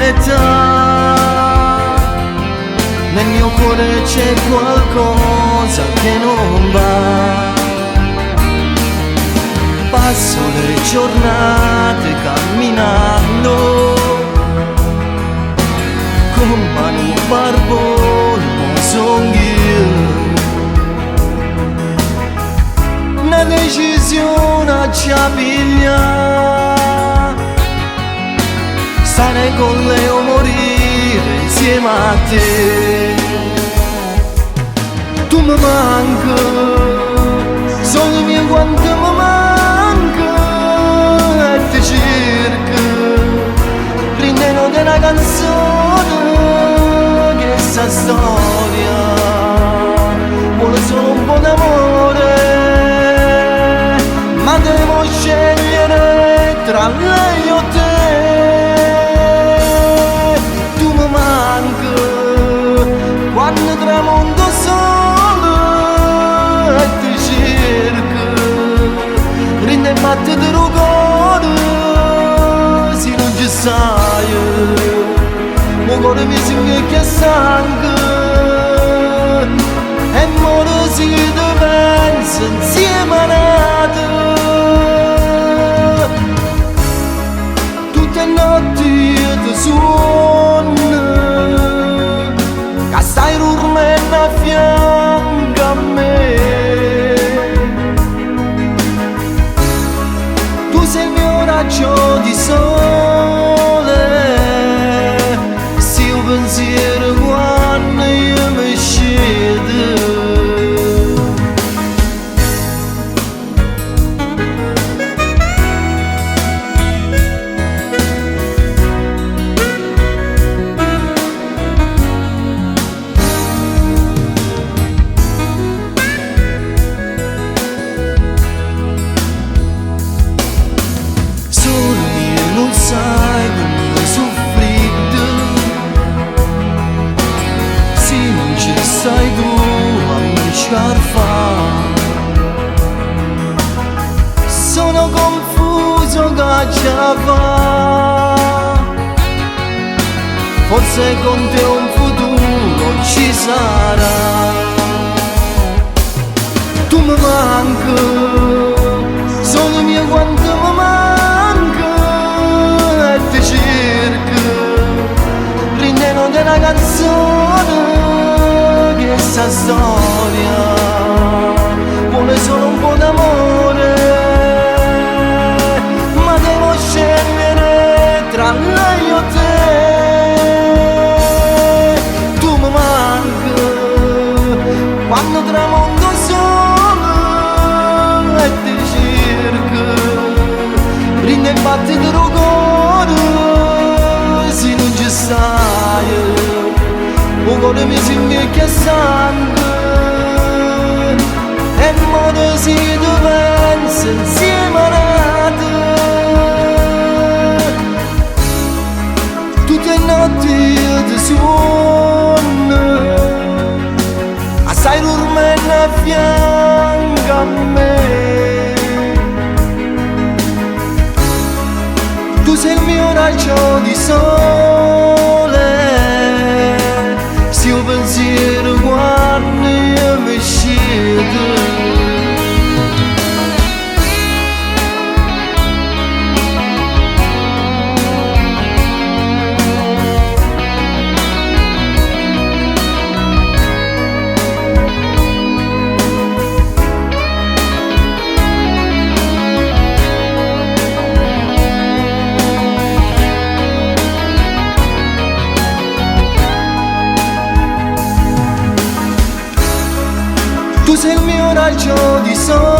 età. Nel mio cuore c'è qualcosa che non va. Passo le giornate camminando con mani barbone, sono io. Una decisione ci ha pigliato, stare con lei o morire insieme a te. Tu mi manchi, sogni miei quanto mi manca, e ti cerco, rindendo di una canzone che sa storia vuole solo un po' d'amore, ma devo scegliere tra lei o te. Tu mi manchi quando tramonto solo e ti cerco, rinde batte di cuore, se non ci sai, il cuore mi si che sangue e muore se ti penso insieme a te. Tutte le notti io ti suono, che stai dormendo a fianco a me. Tu sei il mio raggio di sole, sia un pensiero quando io mi scedo. Non sai come soffrire, se non ci sei tu a me scarfare. Sono confuso che già va, forse con te un futuro ci sarà. Tu mi manchi, sono mio quanto mi manca, ti cerco, rindendo di una canzone che sa storia vuole solo un po' d'amore, ma devo scegliere tra lei o te. Tu mi manchi quando tramonto solo e ti cerco, rinde e batti di cuore, se non ci stai, il cuore mi si che sangue e muore se tu pensi insieme a te. Tutte le notti io ti suono, stai dormendo a fianco a me. Tu sei il mio raggio di sole, sia un pensiero quando io mi scedo. Tu sei il mio raggio di sole,